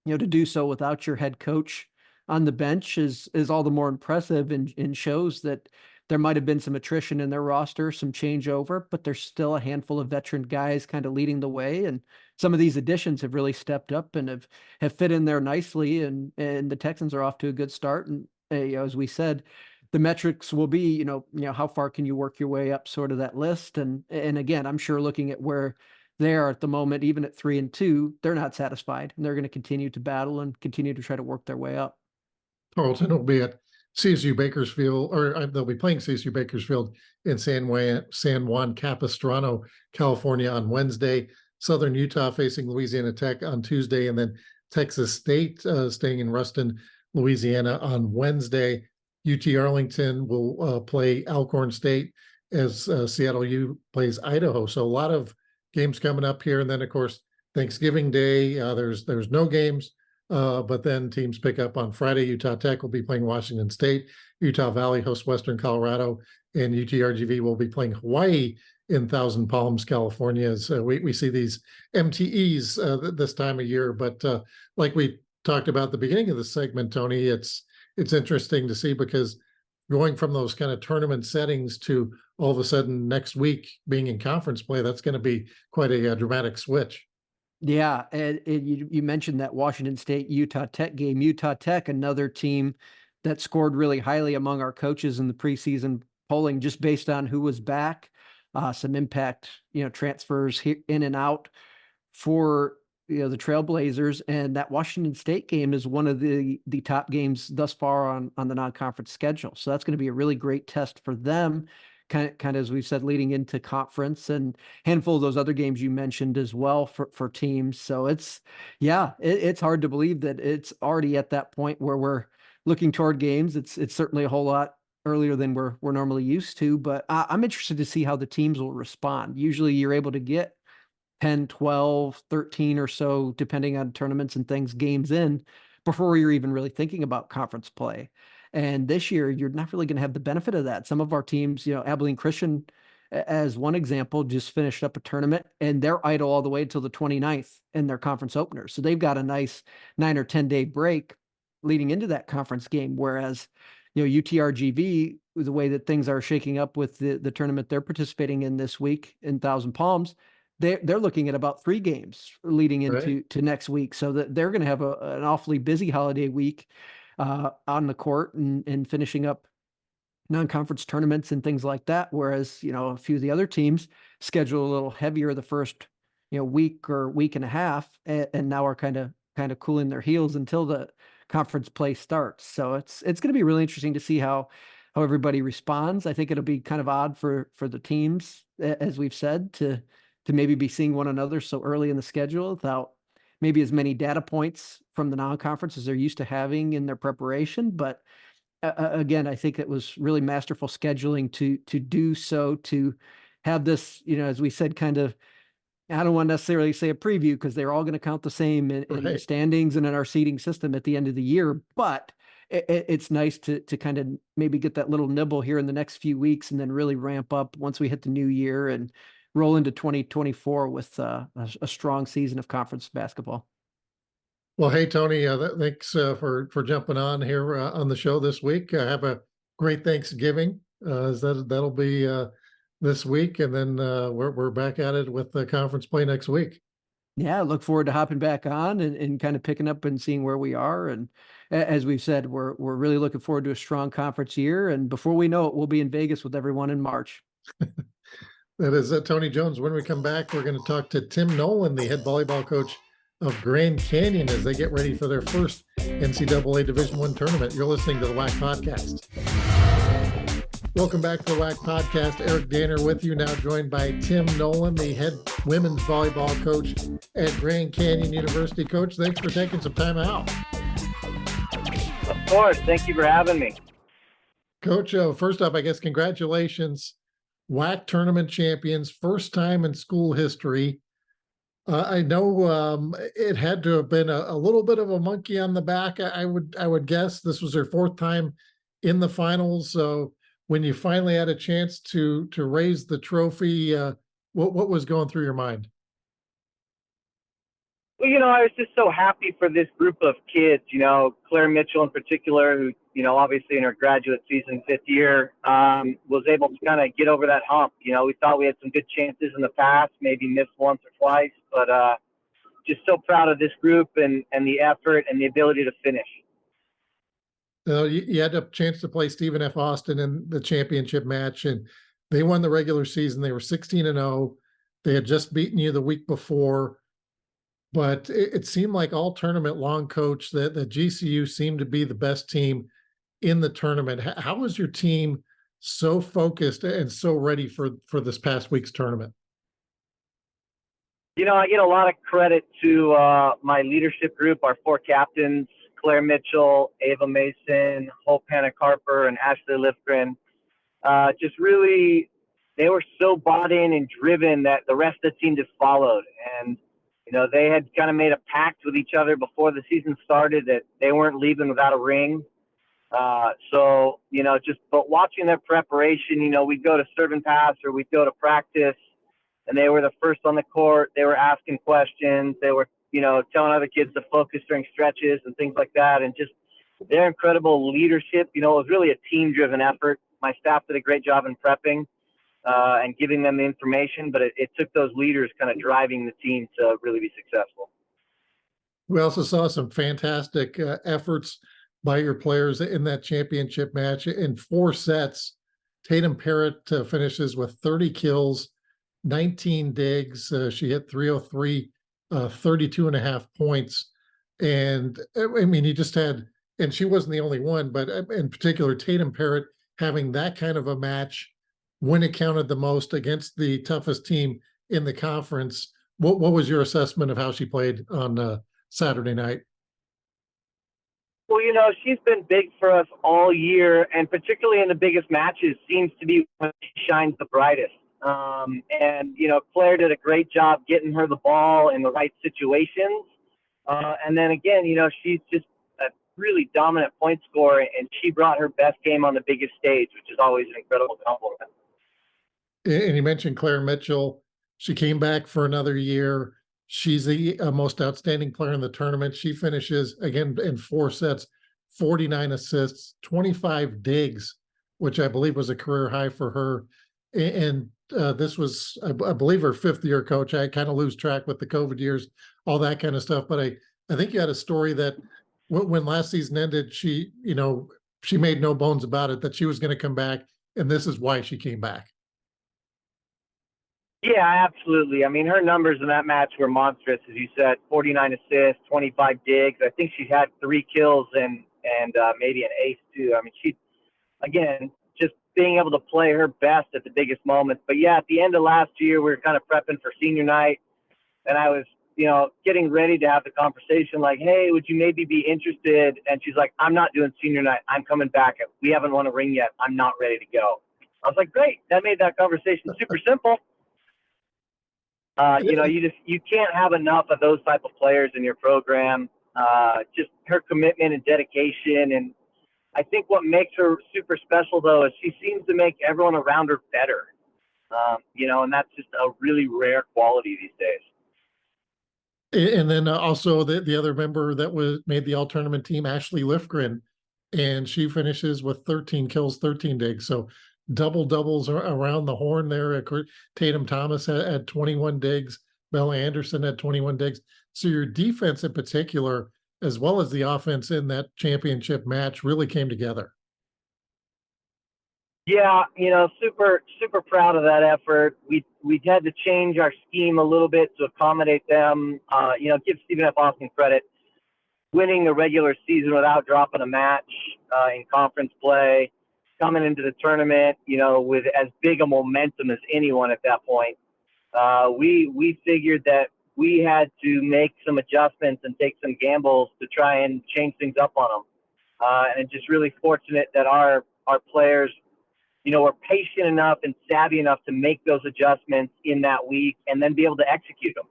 to do so without your head coach on the bench is all the more impressive, and shows that there might have been some attrition in their roster, some changeover, but there's still a handful of veteran guys kind of leading the way. And some of these additions have really stepped up and have fit in there nicely. And the Texans are off to a good start. And as we said, the metrics will be, how far can you work your way up sort of that list. And again, I'm sure looking at where they are at the moment, even at 3-2, they're not satisfied, and they're going to continue to battle and continue to try to work their way up. Tarleton will be at CSU Bakersfield, or they'll be playing CSU Bakersfield in San Juan Capistrano, California on Wednesday. Southern Utah facing Louisiana Tech on Tuesday, and then Texas State staying in Ruston, Louisiana on Wednesday. UT Arlington will play Alcorn State as Seattle U plays Idaho. So a lot of games coming up here, and then of course Thanksgiving Day. There's no games. But then teams pick up on Friday. Utah Tech will be playing Washington State. Utah Valley hosts Western Colorado, and UTRGV will be playing Hawaii in Thousand Palms, California. So we see these MTEs this time of year. But like we talked about at the beginning of the segment, Tony, it's interesting to see, because going from those kind of tournament settings to all of a sudden next week being in conference play, that's going to be quite a dramatic switch. Yeah, and you mentioned that Washington State Utah Tech game. Utah Tech, another team that scored really highly among our coaches in the preseason polling, just based on who was back, some impact, transfers in and out for the Trailblazers. And that Washington State game is one of the top games thus far on the non-conference schedule. So that's going to be a really great test for them. Kind of as we've said, leading into conference, and handful of those other games you mentioned as well for teams. So it's hard to believe that it's already at that point where we're looking toward games. It's certainly a whole lot earlier than we're normally used to, but I'm interested to see how the teams will respond. Usually you're able to get 10, 12, 13 or so, depending on tournaments and things, games in before you're even really thinking about conference play. And this year, you're not really going to have the benefit of that. Some of our teams, Abilene Christian, as one example, just finished up a tournament, and they're idle all the way until the 29th in their conference opener. So they've got a nice 9 or 10 day break leading into that conference game. Whereas, UTRGV, the way that things are shaking up with the tournament they're participating in this week in Thousand Palms, they're looking at about 3 games leading into next week. So that they're going to have an awfully busy holiday week on the court and finishing up non-conference tournaments and things like that. Whereas, a few of the other teams schedule a little heavier the first, week or week and a half, and now are kind of cooling their heels until the conference play starts. So it's going to be really interesting to see how everybody responds. I think it'll be kind of odd for the teams, as we've said, to maybe be seeing one another so early in the schedule without maybe as many data points from the non-conference as they're used to having in their preparation. But again, I think it was really masterful scheduling to do so, to have this, as we said, kind of, I don't want to necessarily say a preview, because they're all going to count the same in the standings and in our seeding system at the end of the year. But it's nice to kind of maybe get that little nibble here in the next few weeks, and then really ramp up once we hit the new year and roll into 2024 with a strong season of conference basketball. Well, hey, Tony, thanks for jumping on here on the show this week. Have a great Thanksgiving. That'll be this week, and then we're back at it with the conference play next week. Yeah, I look forward to hopping back on and kind of picking up and seeing where we are. And as we've said, we're really looking forward to a strong conference year. And before we know it, we'll be in Vegas with everyone in March. That is Tony Jones. When we come back, we're going to talk to Tim Nollan, the head volleyball coach of Grand Canyon, as they get ready for their first NCAA Division I tournament. You're listening to the WAC Podcast. Welcome back to the WAC Podcast. Eric Danner with you, now joined by Tim Nollan, the head women's volleyball coach at Grand Canyon University. Coach, thanks for taking some time out. Of course. Thank you for having me. Coach, first up, I guess, congratulations. WAC tournament champions, first time in school history. I know it had to have been a little bit of a monkey on the back. I would guess this was their 4th time in the finals. So when you finally had a chance to raise the trophy, what was going through your mind? Well, I was just so happy for this group of kids, Claire Mitchell in particular, who, obviously in her graduate season, 5th year, was able to kind of get over that hump. We thought we had some good chances in the past, maybe missed once or twice, but just so proud of this group and the effort and the ability to finish. You had a chance to play Stephen F. Austin in the championship match, and they won the regular season. They were 16-0. They had just beaten you the week before. But it seemed like all tournament long, coach, that the GCU seemed to be the best team in the tournament. How was your team so focused and so ready for this past week's tournament? I get a lot of credit to my leadership group, our 4 captains, Claire Mitchell, Ava Mason, Hope Hannah Carper, and Ashley Lifgren. Just really, they were so bought in and driven that the rest of the team just followed. And they had kind of made a pact with each other before the season started that they weren't leaving without a ring. But watching their preparation, we'd go to serve and pass or we'd go to practice, and they were the first on the court. They were asking questions. They were, telling other kids to focus during stretches and things like that. And just their incredible leadership, it was really a team-driven effort. My staff did a great job in prepping and giving them the information, but it took those leaders kind of driving the team to really be successful. We also saw some fantastic efforts by your players in that championship match. In 4 sets, Tatum Parrott finishes with 30 kills, 19 digs. She hit 303, 32.5 points. And I mean, you just had, and she wasn't the only one, but in particular, Tatum Parrott having that kind of a match when it counted the most against the toughest team in the conference. What was your assessment of how she played on Saturday night? Well, she's been big for us all year, and particularly in the biggest matches seems to be when she shines the brightest. Claire did a great job getting her the ball in the right situations. And then again, she's just a really dominant point scorer, and she brought her best game on the biggest stage, which is always an incredible compliment. And you mentioned Claire Mitchell. She came back for another year. She's the most outstanding player in the tournament. She finishes, again, in 4 sets, 49 assists, 25 digs, which I believe was a career high for her. And this was, I believe, her 5th year, coach. I kind of lose track with the COVID years, all that kind of stuff. But I think you had a story that when last season ended, she made no bones about it, that she was going to come back. And this is why she came back. Yeah, absolutely. I mean, her numbers in that match were monstrous, as you said, 49 assists, 25 digs. I think she had 3 kills and maybe an ace too. I mean, she, again, just being able to play her best at the biggest moments. But yeah, at the end of last year, we were kind of prepping for senior night, and I was, getting ready to have the conversation like, hey, would you maybe be interested? And she's like, I'm not doing senior night. I'm coming back. We haven't won a ring yet. I'm not ready to go. I was like, great. That made that conversation super simple. You can't have enough of those type of players in your program. Just her commitment and dedication. And I think what makes her super special, though, is she seems to make everyone around her better. And that's just a really rare quality these days. And then also the other member that made the all-tournament team, Ashley Lifgren, and she finishes with 13 kills, 13 digs. So doubles around the horn there. Tatum Thomas had 21 digs. Bella Anderson had 21 digs. So your defense in particular, as well as the offense in that championship match, really came together. Yeah, super, super proud of that effort. We had to change our scheme a little bit to accommodate them. Give Stephen F. Austin credit. Winning the regular season without dropping a match in conference play, coming into the tournament, with as big a momentum as anyone at that point. We figured that we had to make some adjustments and take some gambles to try and change things up on them. And it's just really fortunate that our players, were patient enough and savvy enough to make those adjustments in that week and then be able to execute them.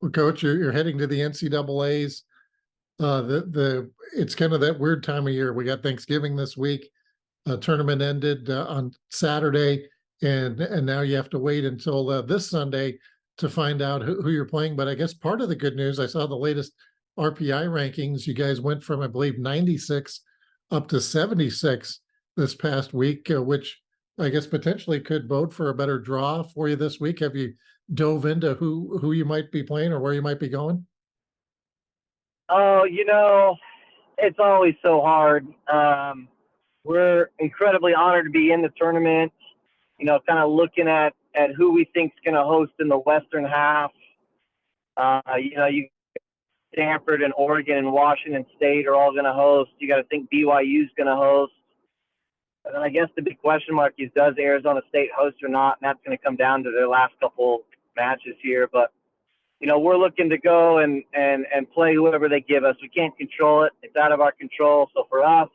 Well, Coach, you're heading to the NCAAs. It's kind of that weird time of year. We got Thanksgiving this week. Tournament ended on Saturday, and now you have to wait until this Sunday to find out who you're playing. But I guess part of the good news, I saw the latest RPI rankings. You guys went from, I believe, 96 up to 76 this past week, which I guess potentially could bode for a better draw for you this week. Have you dove into who you might be playing or where you might be going? Oh, it's always so hard. We're incredibly honored to be in the tournament, kind of looking at who we think is going to host in the Western half. You Stanford and Oregon and Washington State are all going to host. You got to think BYU is going to host. And then I guess the big question mark is, does Arizona State host or not? And that's going to come down to their last couple matches here. But, we're looking to go and play whoever they give us. We can't control it. It's out of our control. So for us,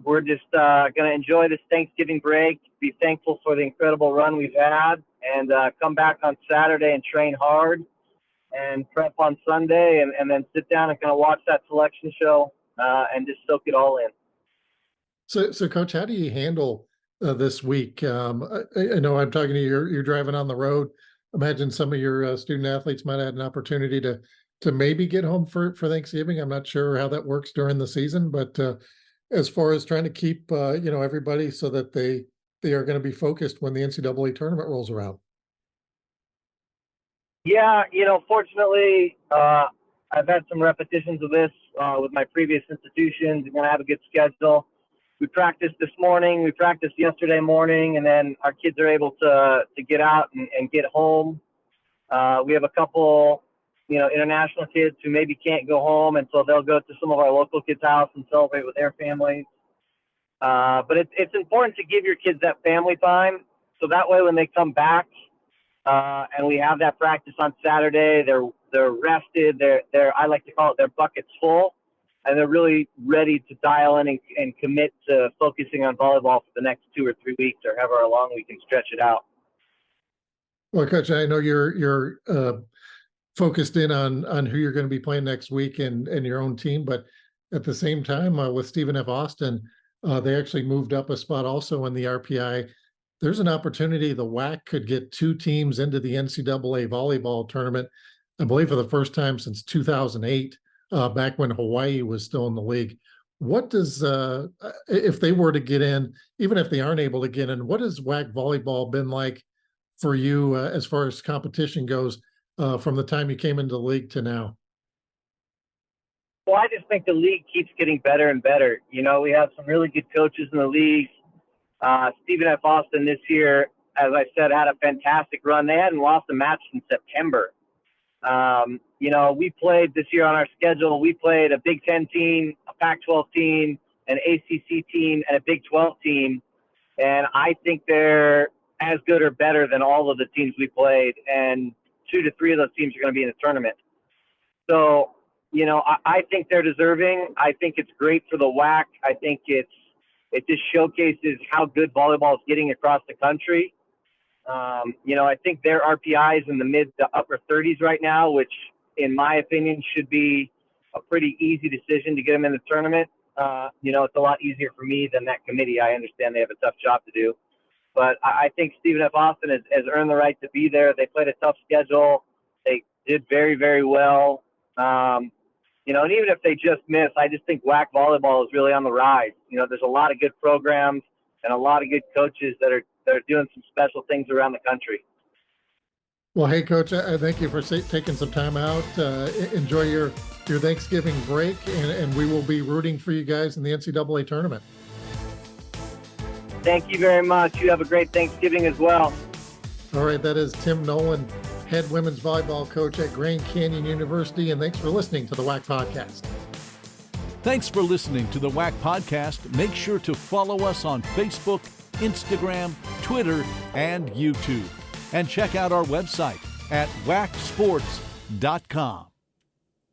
we're just going to enjoy this Thanksgiving break, be thankful for the incredible run we've had, and come back on Saturday and train hard and prep on Sunday, and then sit down and kind of watch that selection show and just soak it all in. So Coach, how do you handle this week? I know I'm talking to you, you're driving on the road. Imagine some of your student athletes might have had an opportunity to maybe get home for Thanksgiving. I'm not sure how that works during the season, but as far as trying to keep everybody so that they are going to be focused when the NCAA tournament rolls around. Yeah, fortunately, I've had some repetitions of this with my previous institutions. I'm going to have a good schedule. We practiced this morning, we practiced yesterday morning, and then our kids are able to get out and get home. We have a couple, international kids who maybe can't go home, and so they'll go to some of our local kids' house and celebrate with their families. But it's important to give your kids that family time, so that way when they come back and we have that practice on Saturday, they're rested. They're I like to call it their buckets full. And they're really ready to dial in and commit to focusing on volleyball for the next 2 or 3 weeks, or however long we can stretch it out. Well, Coach, I know you're focused in on who you're going to be playing next week and your own team, but at the same time, with Stephen F. Austin, they actually moved up a spot also in the RPI. There's an opportunity the WAC could get 2 teams into the NCAA volleyball tournament, I believe for the first time since 2008. Back when Hawaii was still in the league. What does, if they were to get in, even if they aren't able to get in, what has WAC volleyball been like for you as far as competition goes from the time you came into the league to now? Well, I just think the league keeps getting better and better. We have some really good coaches in the league. Stephen F. Austin this year, as I said, had a fantastic run. They hadn't lost a match in September. We played this year on our schedule. We played a Big Ten team, a Pac-12 team, an ACC team, and a Big 12 team. And I think they're as good or better than all of the teams we played. And 2 to 3 of those teams are going to be in the tournament. So, I think they're deserving. I think it's great for the WAC. I think it just showcases how good volleyball is getting across the country. I think their RPI is in the mid to upper 30s right now, which in my opinion should be a pretty easy decision to get them in the tournament. It's a lot easier for me than that committee. I understand they have a tough job to do, but I think Stephen F. Austin has earned the right to be there. They played a tough schedule. They did very, very well. And even if they just miss, I just think WAC volleyball is really on the rise. There's a lot of good programs and a lot of good coaches that are doing some special things around the country. Well, hey, Coach, I thank you for taking some time out. Enjoy your Thanksgiving break, and we will be rooting for you guys in the NCAA tournament. Thank you very much. You have a great Thanksgiving as well. All right, that is Tim Nollan, head women's volleyball coach at Grand Canyon University, and thanks for listening to the WAC Podcast. Thanks for listening to the WAC Podcast. Make sure to follow us on Facebook, Instagram, Twitter, and YouTube. And check out our website at wacsports.com.